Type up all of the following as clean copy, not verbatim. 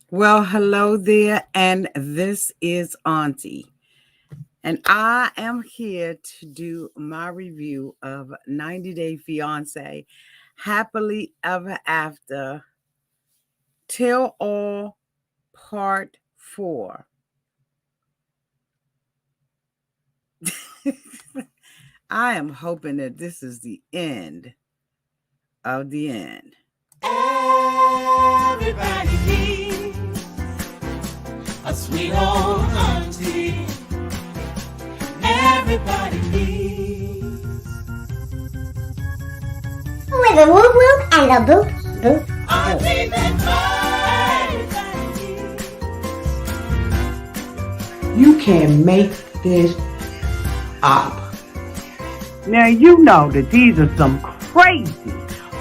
Well, hello there, and this is Auntie. And I am here to do my review of 90 Day Fiance Happily Ever After Till All Part 4. I am hoping that this is the end of the end. Everybody needs a sweet old auntie. Everybody needs with a whoop whoop and a boop boop auntie boop. that everybody needs. You can make this up. Now you know that these are some crazy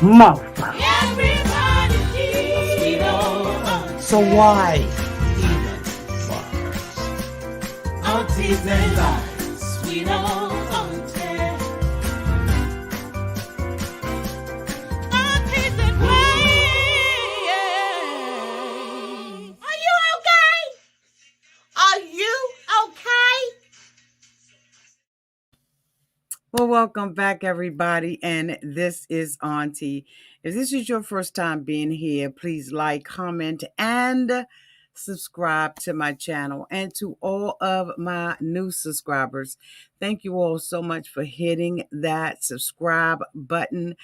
motherfuckers. Everybody needs a sweet old auntie. So why even bother? Aunties and lies, sweet old auntie. Aunties and ways. Are you okay? Are you okay? Well, welcome back, everybody, and this is Auntie. If this is your first time being here, please like, comment, and subscribe to my channel. And to all of my new subscribers, thank you all so much for hitting that subscribe button.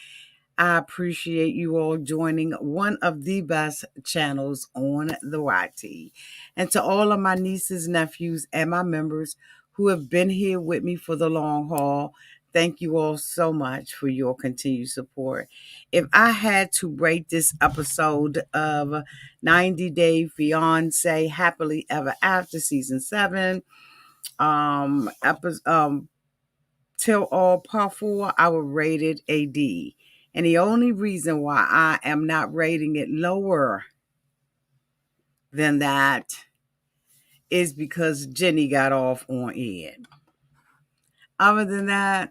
I appreciate you all joining one of the best channels on the YT. And to all of my nieces, nephews, and my members who have been here with me for the long haul, thank you all so much for your continued support. If I had to rate this episode of 90 Day Fiance Happily Ever After Season 7, Till All Part 4, I would rate it a D. And the only reason why I am not rating it lower than that is because Jenny got off on Ed. Other than that,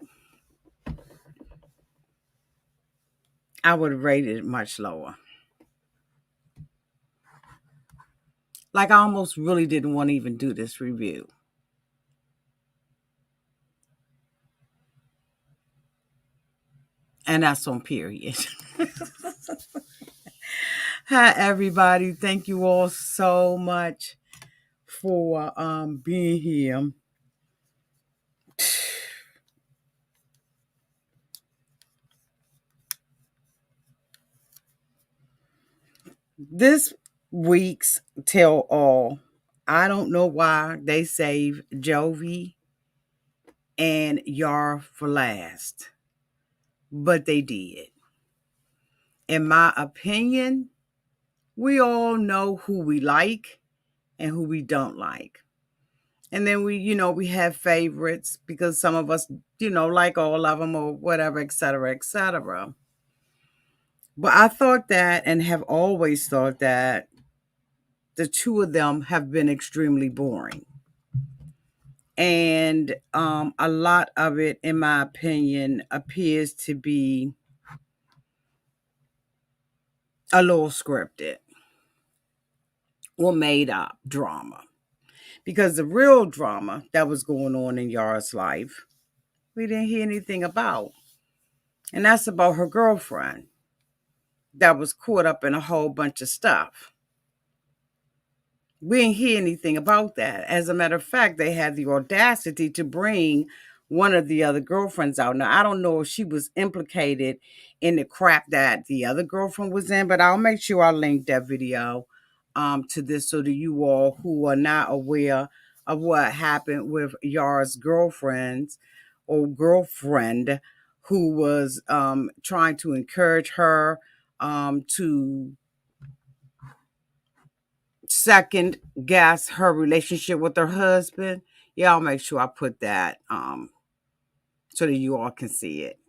I would have rated it much lower. Like, I almost really didn't want to even do this review. And that's on period. Hi, everybody. Thank you all so much for being here. This week's Tell All, I don't know why they saved Jovi and Yar for last, but they did. In my opinion, we all know who we like and who we don't like. And then we have favorites because some of us, like all of them or whatever, et cetera, et cetera. But I thought that and have always thought that the two of them have been extremely boring. And a lot of it, in my opinion, appears to be a little scripted or made up drama. Because the real drama that was going on in Yara's life, we didn't hear anything about. And that's about her girlfriend that was caught up in a whole bunch of stuff. We didn't hear anything about that. As a matter of fact, they had the audacity to bring one of the other girlfriends out. Now, I don't know if she was implicated in the crap that the other girlfriend was in, but I'll make sure I link that video to this so that you all who are not aware of what happened with Yara's girlfriends or girlfriend who was trying to encourage her to second guess her relationship with her husband. Yeah, I'll make sure I put that so that you all can see it.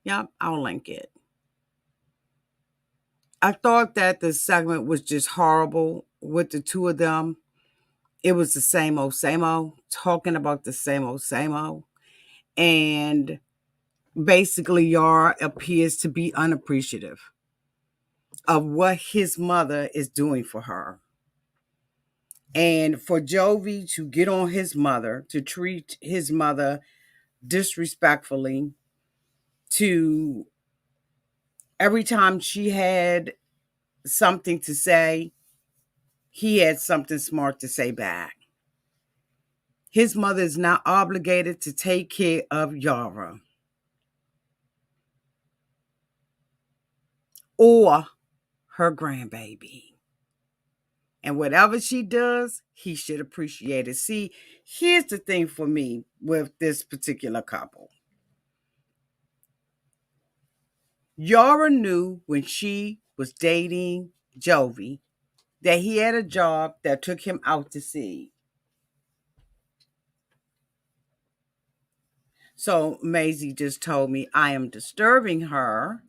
Yep, I'll link it. I thought that the segment was just horrible with the two of them. It was the same old, talking about the same old. And basically, Yara appears to be unappreciative. of what his mother is doing for her. And for Jovi to get on his mother, to treat his mother disrespectfully, to every time she had something to say, he had something smart to say back. His mother is not obligated to take care of Yara or her grandbaby. And whatever she does, he should appreciate it. See, here's the thing for me with this particular couple. Yara knew when she was dating Jovi that he had a job that took him out to sea. So Maisie just told me I am disturbing her.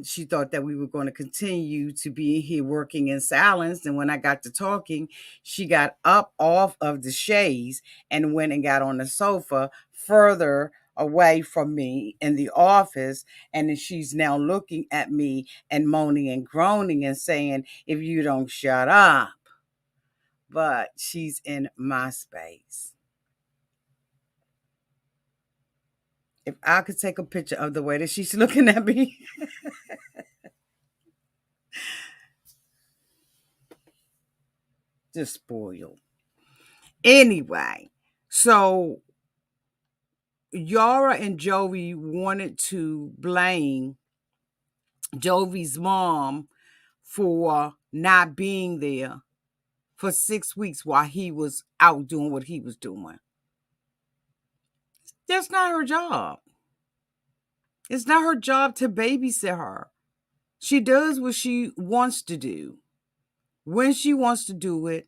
She thought that we were going to continue to be here working in silence. And when I got to talking, she got up off of the chaise and went and got on the sofa further away from me in the office. And then she's now looking at me and moaning and groaning and saying, if you don't shut up. But she's in my space. If I could take a picture of the way that she's looking at me. Just spoiled. Anyway, so Yara and Jovi wanted to blame Jovi's mom for not being there for 6 weeks while he was out doing what he was doing. That's not her job. It's not her job to babysit her. She does what she wants to do, when she wants to do it,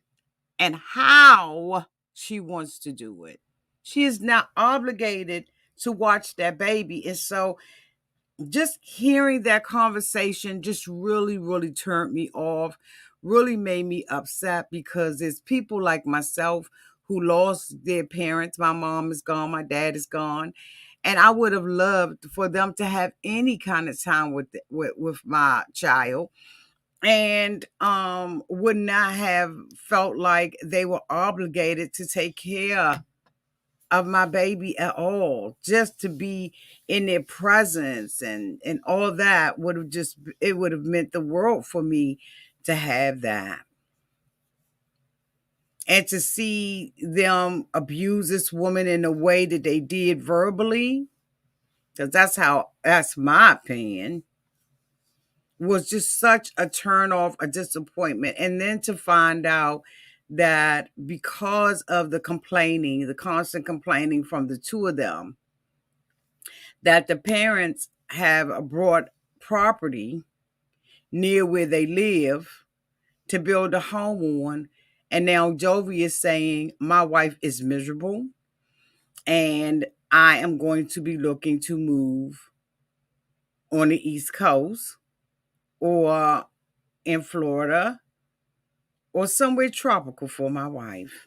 and how she wants to do it. She is not obligated to watch that baby. And so just hearing that conversation just really, really turned me off, really made me upset, because there's people like myself who lost their parents. My mom is gone, my dad is gone. And I would have loved for them to have any kind of time with my child, and would not have felt like they were obligated to take care of my baby at all. Just to be in their presence and all that would have just, it would have meant the world for me to have that. And to see them abuse this woman in the way that they did verbally, because that's my opinion, was just such a turn off, a disappointment. And then to find out that because of the complaining, the constant complaining from the two of them, that the parents have brought property near where they live to build a home on. And now Jovi is saying, my wife is miserable and I am going to be looking to move on the East Coast or in Florida or somewhere tropical for my wife.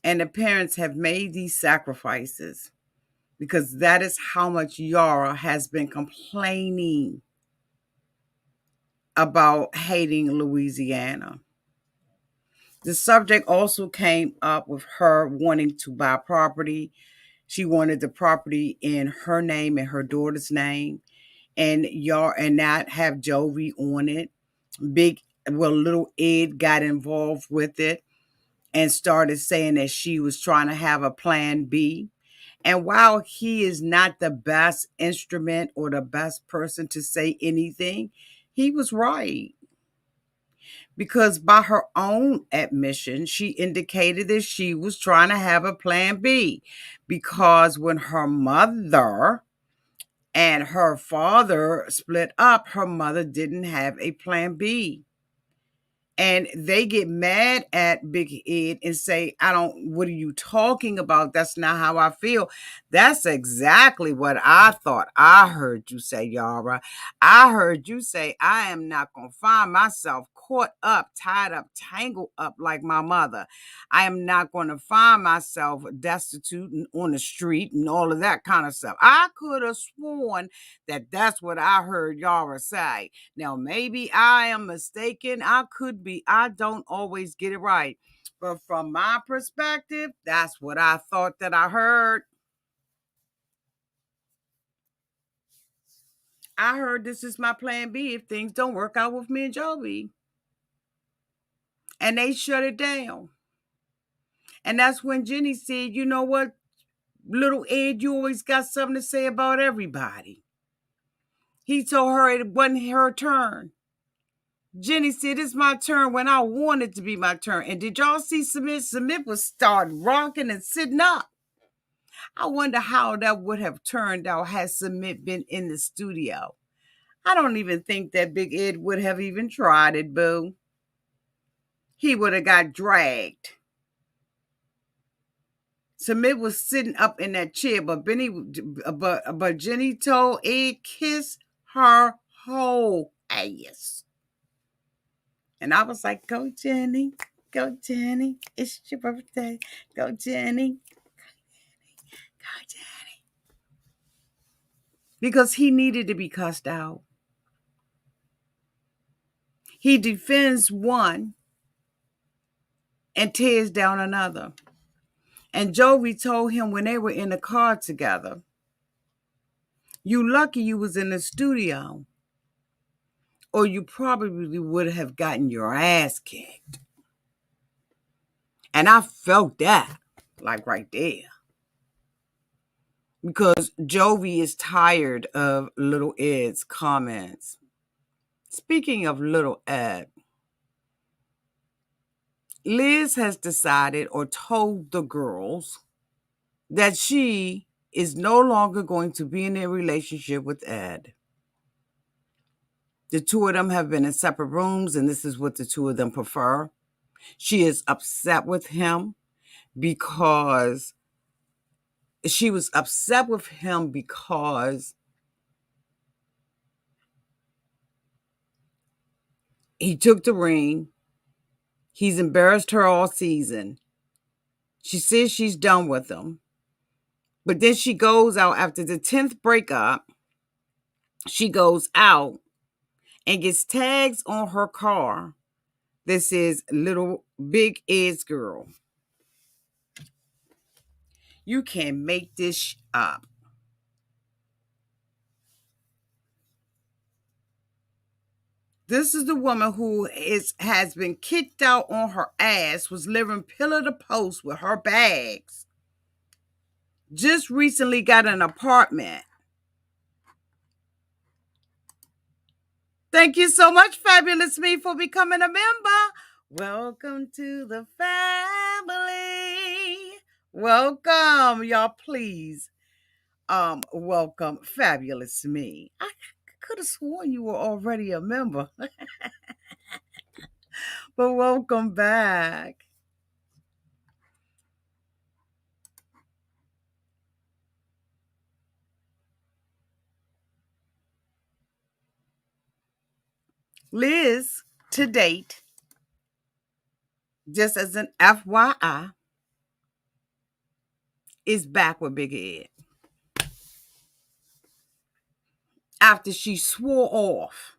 And the parents have made these sacrifices because that is how much Yara has been complaining about hating Louisiana. The subject also came up with her wanting to buy property. She wanted the property in her name and her daughter's name, and not have Jovi on it. Little Ed got involved with it and started saying that she was trying to have a plan B. And while he is not the best instrument or the best person to say anything, he was right. Because by her own admission, she indicated that she was trying to have a plan B. Because when her mother and her father split up, her mother didn't have a plan B. And they get mad at Big Ed and say, what are you talking about? That's not how I feel. That's exactly what I thought I heard you say, Yara. I heard you say, I am not going to find myself caught up, tied up, tangled up like my mother. I am not going to find myself destitute and on the street and all of that kind of stuff. I could have sworn that that's what I heard Yara say. Now, maybe I am mistaken. I could be. I don't always get it right. But from my perspective, that's what I thought that I heard. I heard this is my plan B if things don't work out with me and Jovi. And they shut it down. And that's when Jenny said, you know what, little Ed, you always got something to say about everybody. He told her it wasn't her turn. Jenny said, it's my turn when I want it to be my turn. And did y'all see Submit? Submit was starting rocking and sitting up. I wonder how that would have turned out had Submit been in the studio. I don't even think that Big Ed would have even tried it, boo. He would have got dragged. Submit was sitting up in that chair, but Jenny told Ed kiss her whole ass. And I was like, go Jenny, it's your birthday. Go Jenny, go Jenny. Because he needed to be cussed out. He defends one and tears down another. And Jovi told him when they were in the car together, you lucky you was in the studio, or you probably would have gotten your ass kicked. And I felt that, like right there. Because Jovi is tired of Little Ed's comments. Speaking of Little Ed, Liz has decided or told the girls that she is no longer going to be in a relationship with Ed. The two of them have been in separate rooms, and this is what the two of them prefer. She is upset with him because he took the ring. He's embarrassed her all season. She says she's done with him. But then she goes out after the 10th breakup. She goes out and gets tags on her car that says Little Big Ed's girl. You can't make this up. This is the woman who has been kicked out on her ass, was living pillar to post with her bags. Just recently got an apartment. Thank you so much, Fabulous Me, for becoming a member. Welcome to the family. Welcome, y'all, please. Welcome, Fabulous Me. I could have sworn you were already a member. But welcome back. Liz, to date, just as an FYI, is back with Big Ed. After she swore off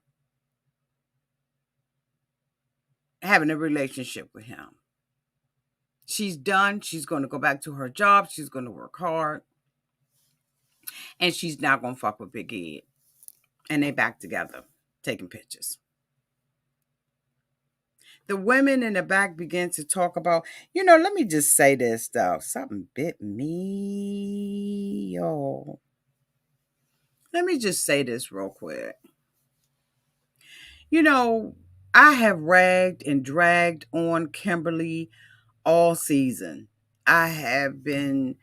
having a relationship with him. She's done. She's going to go back to her job. She's going to work hard. And she's not going to fuck with Big Ed. And they back together, taking pictures. The women in the back begin to talk about, let me just say this, though. Something bit me, y'all. Let me just say this real quick. I have ragged and dragged on Kimberly all season. I have been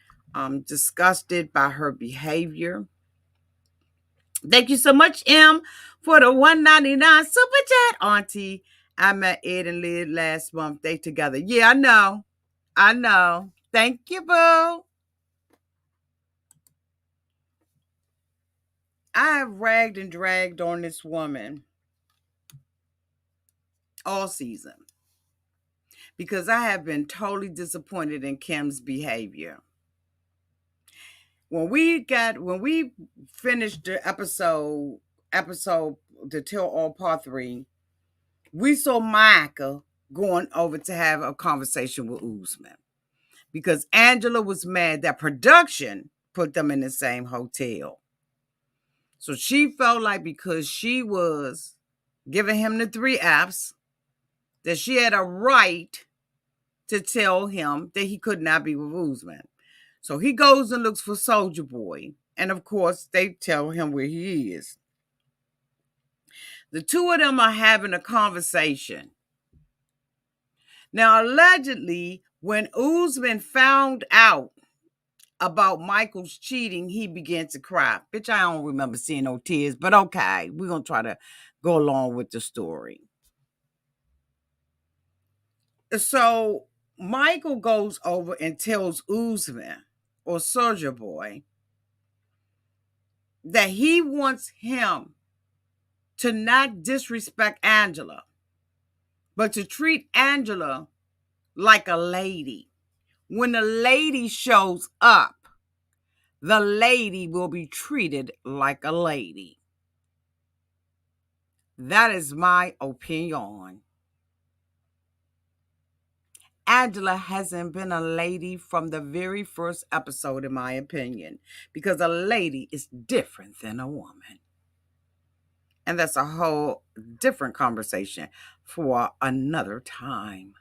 disgusted by her behavior. Thank you so much, M, for the $1.99 super chat, Auntie. I met Ed and Liz last month. They together. Yeah, I know. Thank you, boo. I have ragged and dragged on this woman all season, because I have been totally disappointed in Kim's behavior. When we finished the episode the Tell All Part 3, we saw Micah going over to have a conversation with Usman because Angela was mad that production put them in the same hotel. So she felt like because she was giving him the 3 Fs, that she had a right to tell him that he could not be with Usman. So he goes and looks for Soldier Boy. And of course, they tell him where he is. The two of them are having a conversation. Now, allegedly, when Usman found out about Michael's cheating, he began to cry. Bitch, I don't remember seeing no tears, but okay, we're going to try to go along with the story. So Michael goes over and tells Usman, or Soldier Boy, that he wants him to not disrespect Angela, but to treat Angela like a lady. When the lady shows up, the lady will be treated like a lady. That is my opinion. Angela hasn't been a lady from the very first episode, in my opinion, because a lady is different than a woman. And that's a whole different conversation for another time.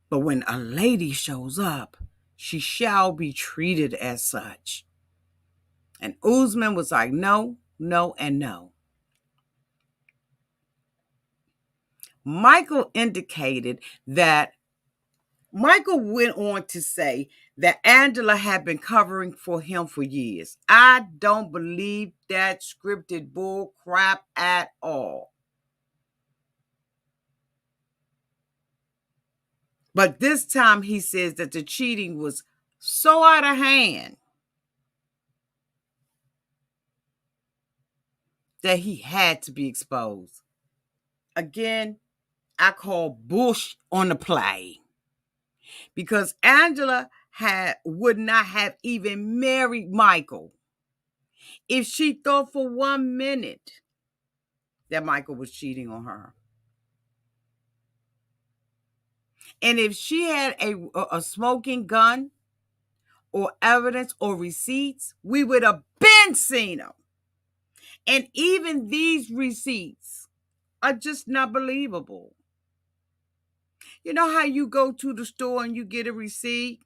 But when a lady shows up, she shall be treated as such. And Usman was like, no, no, and no. Michael went on to say that Angela had been covering for him for years. I don't believe that scripted bull crap at all. But this time he says that the cheating was so out of hand that he had to be exposed. Again, I call bush on the play. Because Angela would not have even married Michael if she thought for 1 minute that Michael was cheating on her. And if she had a smoking gun or evidence or receipts, we would have been seen them. And even these receipts are just not believable. You know how you go to the store and you get a receipt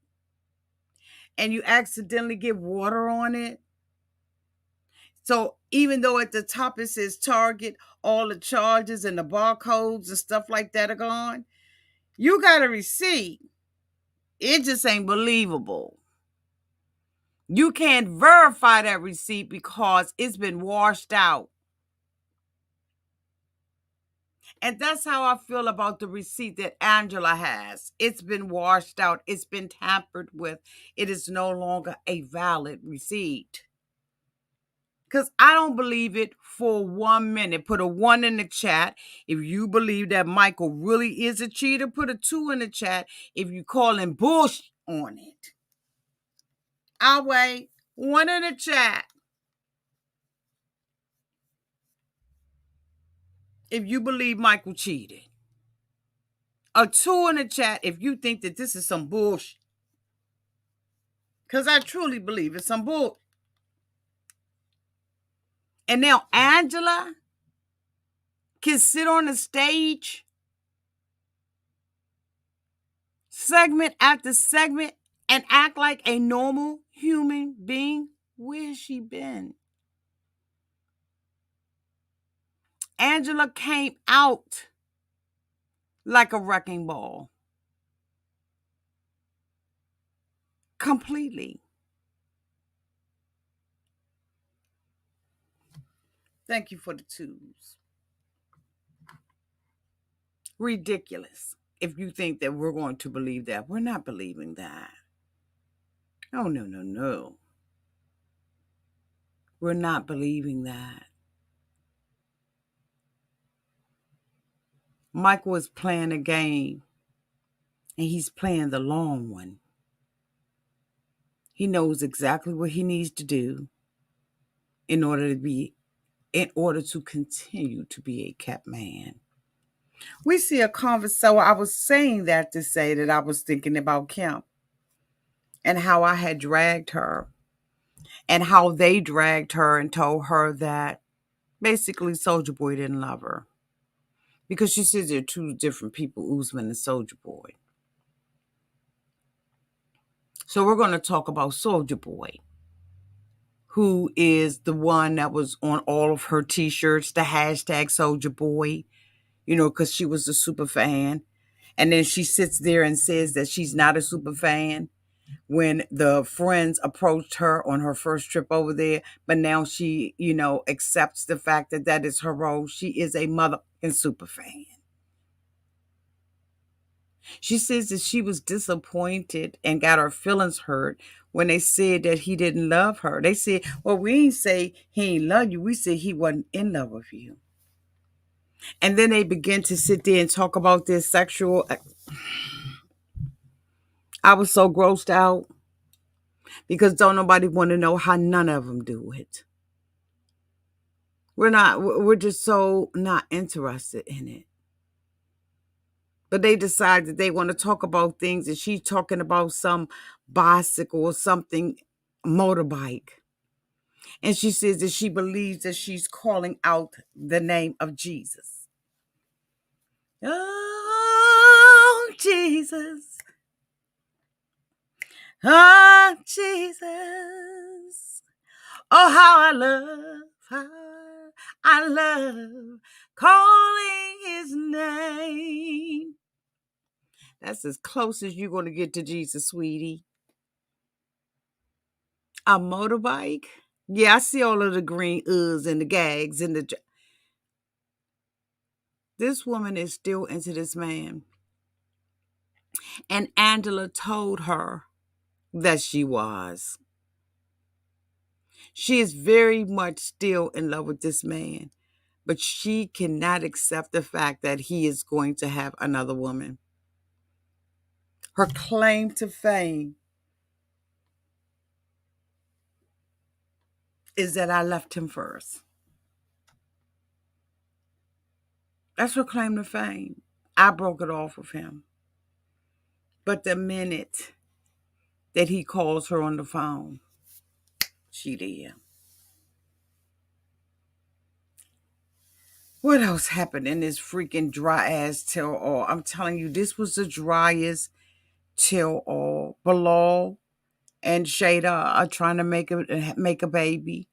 and you accidentally get water on it? So even though at the top it says Target, all the charges and the barcodes and stuff like that are gone, you got a receipt. It just ain't believable. You can't verify that receipt because it's been washed out. And that's how I feel about the receipt that Angela has. It's been washed out. It's been tampered with. It is no longer a valid receipt. Because I don't believe it for 1 minute. Put a 1 in the chat if you believe that Michael really is a cheater. Put a 2 in the chat if you call him bullshit on it. I'll wait. 1 in the chat if you believe Michael cheated. A 2 in the chat if you think that this is some bullshit. Because I truly believe it's some bull. And now Angela can sit on the stage, segment after segment, and act like a normal human being. Where has she been? Angela came out like a wrecking ball. Completely. Thank you for the 2s. Ridiculous. If you think that we're going to believe that, we're not believing that. Oh, no, no, no. We're not believing that. Michael is playing a game, and he's playing the long one. He knows exactly what he needs to do in order to continue to be a kept man. We see a conversation. So I was saying that to say that I was thinking about Kim and how I had dragged her and how they dragged her and told her that basically Soldier Boy didn't love her. Because she says they're two different people, Usman and Soldier Boy. So we're going to talk about Soldier Boy, who is the one that was on all of her t-shirts, the hashtag Soldier Boy, because she was a super fan. And then she sits there and says that she's not a super fan when the friends approached her on her first trip over there. But now she, accepts the fact that that is her role. She is a mother and super fan. She says that she was disappointed and got her feelings hurt when they said that he didn't love her. They said, well, we ain't say he ain't love you. We said he wasn't in love with you. And then they begin to sit there and talk about this sexual. I was so grossed out because don't nobody want to know how none of them do it. We're just so not interested in it. But they decide that they want to talk about things, and she's talking about some bicycle or something, motorbike. And she says that she believes that she's calling out the name of Jesus. Oh, Jesus. Oh, Jesus. Oh, how I love calling his name. That's as close as you're going to get to Jesus, sweetie. A motorbike? Yeah, I see all of the green uhs and the gags and the. This woman is still into this man. And Angela told her that she was. She is very much still in love with this man, but she cannot accept the fact that he is going to have another woman. Her claim to fame is that I left him first. That's her claim to fame. I broke it off with him. But the minute that he calls her on the phone, she did. What else happened in this freaking dry ass tell all? I'm telling you, this was the driest tell all. Bilal and Shada are trying to make a baby.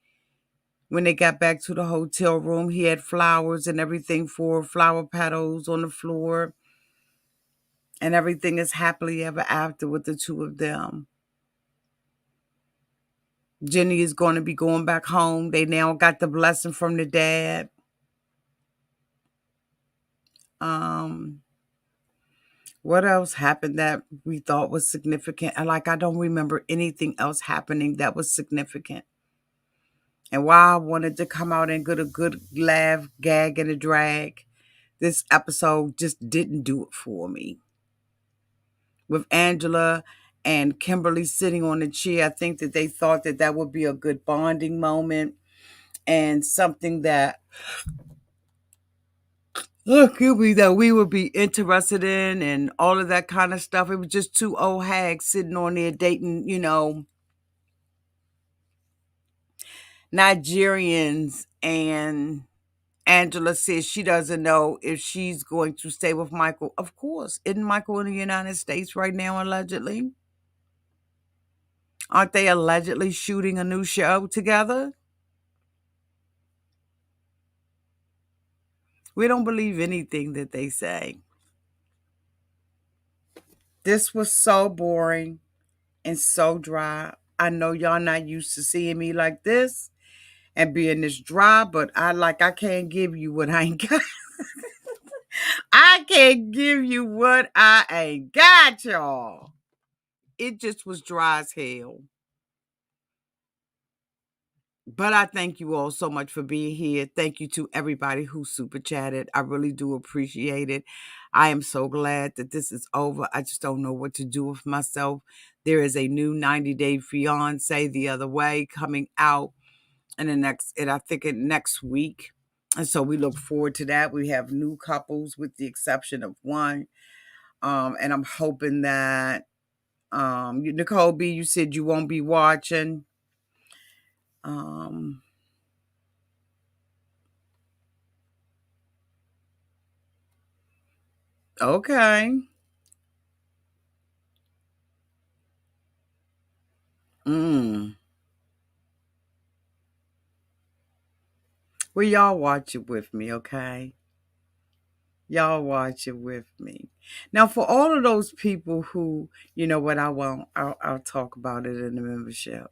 When they got back to the hotel room, he had flowers and everything for flower petals on the floor. And everything is happily ever after with the two of them. Jenny is going to be going back home. They now got the blessing from the dad. What else happened that we thought was significant? I don't remember anything else happening that was significant. And while I wanted to come out and get a good laugh, gag, and a drag, this episode just didn't do it for me. With Angela and Kimberly sitting on the chair, I think that they thought that that would be a good bonding moment and something that that we would be interested in and all of that kind of stuff. It was just two old hags sitting on there dating, Nigerians, and Angela says she doesn't know if she's going to stay with Michael. Of course. Isn't Michael in the United States right now, allegedly? Aren't they allegedly shooting a new show together? We don't believe anything that they say. This was so boring and so dry. I know y'all not used to seeing me like this and being this dry, but I can't give you what I ain't got. I can't give you what I ain't got, y'all. It just was dry as hell. But I thank you all so much for being here. Thank you to everybody who super chatted. I really do appreciate it. I am so glad that this is over. I just don't know what to do with myself. There is a new 90-Day Fiance the other way coming out in I think next week. And so we look forward to that. We have new couples with the exception of one. And I'm hoping that Nicole B, you said you won't be watching. Um okay. Mm. Well, y'all watch it with me, okay? Y'all watch it with me. Now, for all of those people who, you know what, I won't. I'll talk about it in the membership.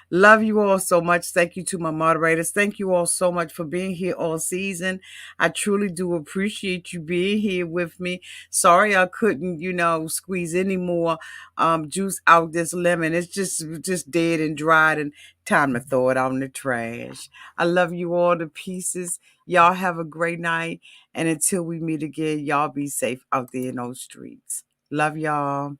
Love you all so much. Thank you to my moderators. Thank you all so much for being here all season. I truly do appreciate you being here with me. Sorry I couldn't, squeeze any more juice out this lemon. It's just dead and dried and time to throw it out in the trash. I love you all to pieces. Y'all have a great night. And until we meet again, y'all be safe out there in those streets. Love y'all.